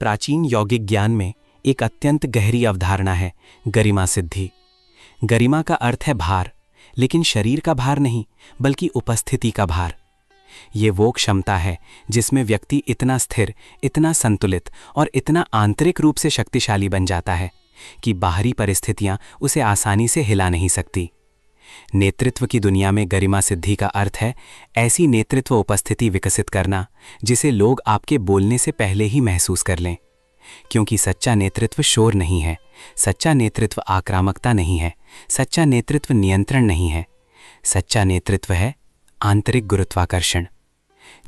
प्राचीन यौगिक ज्ञान में एक अत्यंत गहरी अवधारणा है, गरिमा सिद्धि। गरिमा का अर्थ है भार, लेकिन शरीर का भार नहीं, बल्कि उपस्थिति का भार। ये वो क्षमता है जिसमें व्यक्ति इतना स्थिर, इतना संतुलित और इतना आंतरिक रूप से शक्तिशाली बन जाता है कि बाहरी परिस्थितियां उसे आसानी से हिला नहीं सकती। नेतृत्व की दुनिया में गरिमा सिद्धि का अर्थ है ऐसी नेतृत्व उपस्थिति विकसित करना जिसे लोग आपके बोलने से पहले ही महसूस कर लें। क्योंकि सच्चा नेतृत्व शोर नहीं है, सच्चा नेतृत्व आक्रामकता नहीं है, सच्चा नेतृत्व नियंत्रण नहीं है। सच्चा नेतृत्व है आंतरिक गुरुत्वाकर्षण।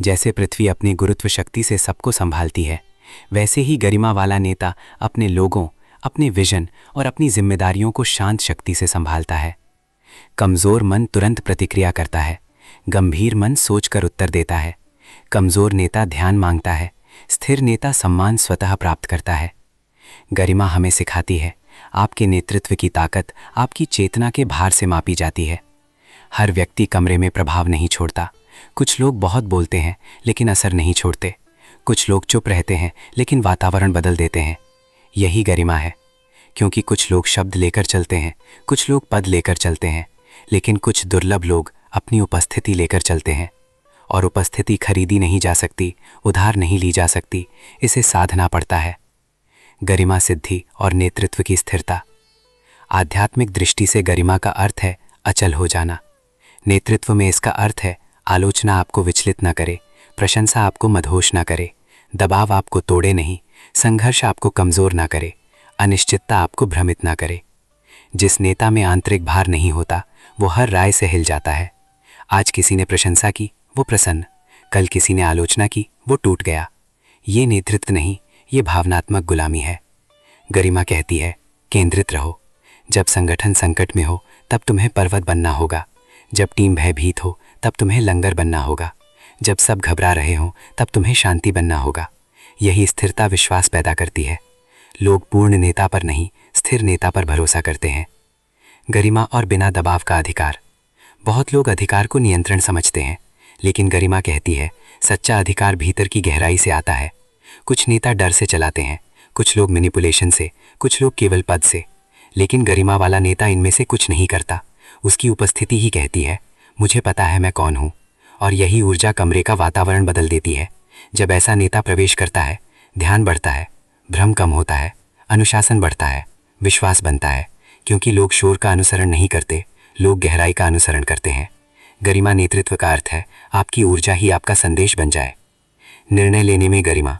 जैसे पृथ्वी अपनी गुरुत्व शक्ति से सबको संभालती है, वैसे ही गरिमा वाला नेता अपने लोगों, अपने विजन और अपनी जिम्मेदारियों को शांत शक्ति से संभालता है। कमजोर मन तुरंत प्रतिक्रिया करता है, गंभीर मन सोचकर उत्तर देता है। कमजोर नेता ध्यान मांगता है, स्थिर नेता सम्मान स्वतः प्राप्त करता है। गरिमा हमें सिखाती है आपके नेतृत्व की ताकत आपकी चेतना के भार से मापी जाती है। हर व्यक्ति कमरे में प्रभाव नहीं छोड़ता। कुछ लोग बहुत बोलते हैं लेकिन असर नहीं छोड़ते। कुछ लोग चुप रहते हैं लेकिन वातावरण बदल देते हैं। यही गरिमा है, क्योंकि कुछ लोग शब्द लेकर चलते हैं, कुछ लोग पद लेकर चलते हैं, लेकिन कुछ दुर्लभ लोग अपनी उपस्थिति लेकर चलते हैं। और उपस्थिति खरीदी नहीं जा सकती, उधार नहीं ली जा सकती, इसे साधना पड़ता है। गरिमा सिद्धि और नेतृत्व की स्थिरता। आध्यात्मिक दृष्टि से गरिमा का अर्थ है अचल हो जाना। नेतृत्व में इसका अर्थ है आलोचना आपको विचलित न करे, प्रशंसा आपको मदहोश न करे, दबाव आपको तोड़े नहीं, संघर्ष आपको कमजोर न करे, अनिश्चितता आपको भ्रमित न करे। जिस नेता में आंतरिक भार नहीं होता वो हर राय से हिल जाता है। आज किसी ने प्रशंसा की, वो प्रसन्न, कल किसी ने आलोचना की, वो टूट गया। ये नेतृत्व नहीं, ये भावनात्मक गुलामी है। गरिमा कहती है केंद्रित रहो। जब संगठन संकट में हो तब तुम्हें पर्वत बनना होगा। जब टीम भयभीत हो तब तुम्हें लंगर बनना होगा। जब सब घबरा रहे हों तब तुम्हें शांति बनना होगा। यही स्थिरता विश्वास पैदा करती है। लोग पूर्ण नेता पर नहीं, स्थिर नेता पर भरोसा करते हैं। गरिमा और बिना दबाव का अधिकार। बहुत लोग अधिकार को नियंत्रण समझते हैं, लेकिन गरिमा कहती है सच्चा अधिकार भीतर की गहराई से आता है। कुछ नेता डर से चलाते हैं, कुछ लोग मैनिपुलेशन से, कुछ लोग केवल पद से, लेकिन गरिमा वाला नेता इनमें से कुछ नहीं करता। उसकी उपस्थिति ही कहती है मुझे पता है मैं कौन हूँ। और यही ऊर्जा कमरे का वातावरण बदल देती है। जब ऐसा नेता प्रवेश करता है, ध्यान बढ़ता है, भ्रम कम होता है, अनुशासन बढ़ता है, विश्वास बनता है। क्योंकि लोग शोर का अनुसरण नहीं करते, लोग गहराई का अनुसरण करते हैं। गरिमा नेतृत्व का अर्थ है आपकी ऊर्जा ही आपका संदेश बन जाए। निर्णय लेने में गरिमा।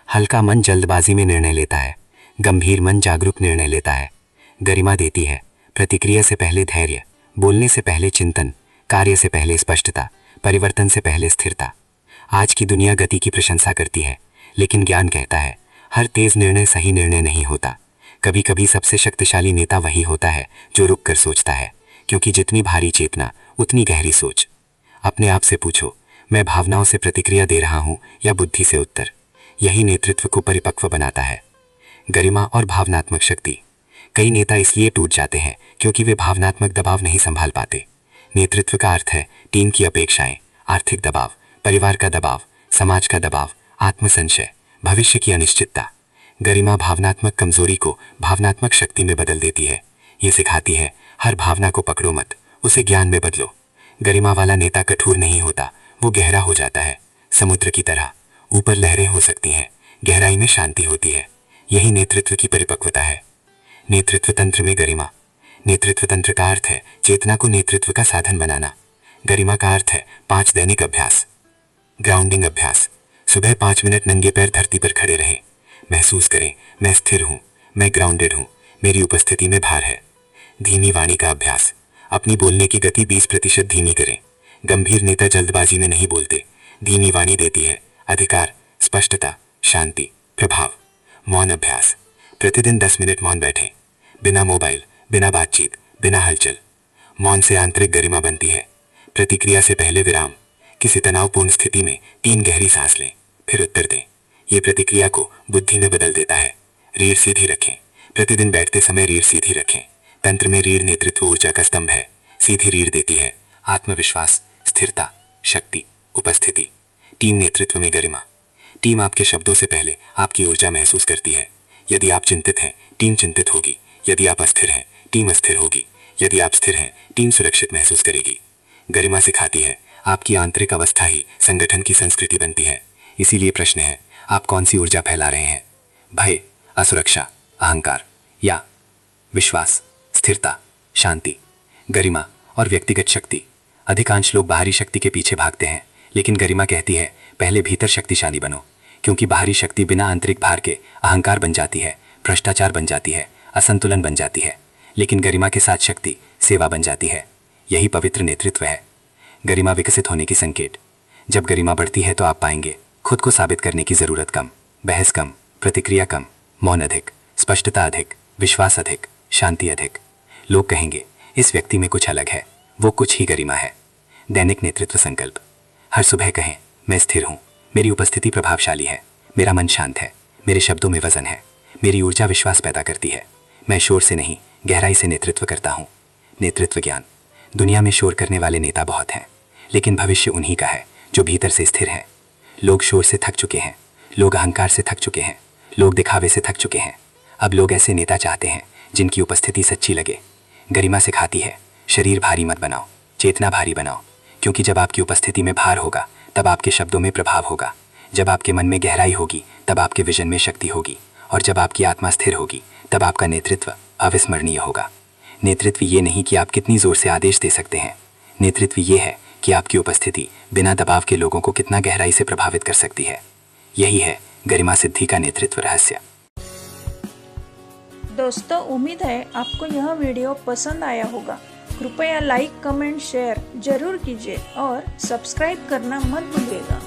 हल्का मन जल्दबाजी में निर्णय लेता है, गंभीर मन जागरूक निर्णय लेता है। गरिमा देती है प्रतिक्रिया से पहले धैर्य, बोलने से पहले चिंतन, कार्य से पहले स्पष्टता, परिवर्तन से पहले स्थिरता। आज की दुनिया गति की प्रशंसा करती है, लेकिन ज्ञान कहता है हर तेज निर्णय सही निर्णय नहीं होता। कभी कभी सबसे शक्तिशाली नेता वही होता है जो रुक कर सोचता है, क्योंकि जितनी भारी चेतना उतनी गहरी सोच। अपने आप से पूछो, मैं भावनाओं से प्रतिक्रिया दे रहा हूँ या बुद्धि से उत्तर? यही नेतृत्व को परिपक्व बनाता है। गरिमा और भावनात्मक शक्ति। कई नेता इसलिए टूट जाते हैं क्योंकि वे भावनात्मक दबाव नहीं संभाल पाते। नेतृत्व का अर्थ है टीम की अपेक्षाएं, आर्थिक दबाव, परिवार का दबाव, समाज का दबाव, आत्मसंशय, भविष्य की अनिश्चितता। गरिमा भावनात्मक कमजोरी को भावनात्मक शक्ति में बदल देती है। ये सिखाती है हर भावना को पकड़ो मत, उसे ज्ञान में बदलो। गरिमा वाला नेता कठोर नहीं होता, वो गहरा हो जाता है। समुद्र की तरह ऊपर लहरें हो सकती हैं, गहराई में शांति होती है। यही नेतृत्व की परिपक्वता है। नेतृत्व तंत्र में गरिमा। नेतृत्व तंत्र का अर्थ है चेतना को नेतृत्व का साधन बनाना। गरिमा का अर्थ है 5 दैनिक अभ्यास। ग्राउंडिंग अभ्यास। सुबह 5 मिनट नंगे पैर धरती पर खड़े रहें। महसूस करें मैं स्थिर हूँ, मैं ग्राउंडेड हूँ, मेरी उपस्थिति में भार है। धीमी वाणी का अभ्यास। अपनी बोलने की गति 20% धीमी करें। गंभीर नेता जल्दबाजी में नहीं बोलते, धीमी वाणी देती है अधिकार, स्पष्टता, शांति, प्रभाव। मौन अभ्यास। प्रतिदिन 10 मिनट मौन बैठें, बिना मोबाइल, बिना बातचीत, बिना हलचल। मौन से आंतरिक गरिमा बनती है। प्रतिक्रिया से पहले विराम। किसी तनावपूर्ण स्थिति में 3 गहरी सांस लें, फिर उत्तर दें। ये प्रतिक्रिया को बुद्धि में बदल देता है। रीढ़ सीधी रखें। प्रतिदिन बैठते समय रीढ़ सीधी रखें। तंत्र में रीढ़ नेतृत्व ऊर्जा का स्तंभ है। सीधी रीढ़ देती है आत्मविश्वास, स्थिरता, शक्ति, उपस्थिति। टीम नेतृत्व में गरिमा। टीम आपके शब्दों से पहले आपकी ऊर्जा महसूस करती है। यदि आप चिंतित हैं, टीम चिंतित होगी। यदि आप अस्थिर हैं, टीम अस्थिर होगी। यदि आप स्थिर हैं, टीम सुरक्षित महसूस करेगी। गरिमा सिखाती है आपकी आंतरिक अवस्था ही संगठन की संस्कृति बनती है। इसीलिए प्रश्न है, आप कौन सी ऊर्जा फैला रहे हैं? भय, असुरक्षा, अहंकार या विश्वास, स्थिरता, शांति, गरिमा और व्यक्तिगत शक्ति। अधिकांश लोग बाहरी शक्ति के पीछे भागते हैं, लेकिन गरिमा कहती है पहले भीतर शक्तिशाली बनो, क्योंकि बाहरी शक्ति बिना आंतरिक भार के अहंकार बन जाती है, भ्रष्टाचार बन जाती है, असंतुलन बन जाती है। लेकिन गरिमा के साथ शक्ति सेवा बन जाती है। यही पवित्र नेतृत्व है। गरिमा विकसित होने की संकेत। जब गरिमा बढ़ती है तो आप पाएंगे खुद को साबित करने की जरूरत कम, बहस कम, प्रतिक्रिया कम, मौन अधिक, स्पष्टता अधिक, विश्वास अधिक, शांति अधिक। लोग कहेंगे इस व्यक्ति में कुछ अलग है, वो कुछ ही गरिमा है। दैनिक नेतृत्व संकल्प। हर सुबह कहें मैं स्थिर हूँ, मेरी उपस्थिति प्रभावशाली है, मेरा मन शांत है, मेरे शब्दों में वजन है, मेरी ऊर्जा विश्वास पैदा करती है, मैं शोर से नहीं गहराई से नेतृत्व करता हूँ। नेतृत्व ज्ञान। दुनिया में शोर करने वाले नेता बहुत हैं, लेकिन भविष्य उन्हीं का है जो भीतर से स्थिर है। लोग शोर से थक चुके हैं, लोग अहंकार से थक चुके हैं, लोग दिखावे से थक चुके हैं। अब लोग ऐसे नेता चाहते हैं जिनकी उपस्थिति सच्ची लगे। गरिमा सिखाती है शरीर भारी मत बनाओ, चेतना भारी बनाओ, क्योंकि जब आपकी उपस्थिति में भार होगा तब आपके शब्दों में प्रभाव होगा। जब आपके मन में गहराई होगी तब आपके विजन में शक्ति होगी, और जब आपकी आत्मा स्थिर होगी तब आपका नेतृत्व अविस्मरणीय होगा। नेतृत्व ये नहीं कि आप कितनी जोर से आदेश दे सकते हैं, नेतृत्व ये है कि आपकी उपस्थिति बिना दबाव के लोगों को कितना गहराई से प्रभावित कर सकती है। यही है गरिमा सिद्धि का नेतृत्व रहस्य। दोस्तों, उम्मीद है आपको यह वीडियो पसंद आया होगा। कृपया लाइक, कमेंट, शेयर जरूर कीजिए और सब्सक्राइब करना मत भूलिएगा।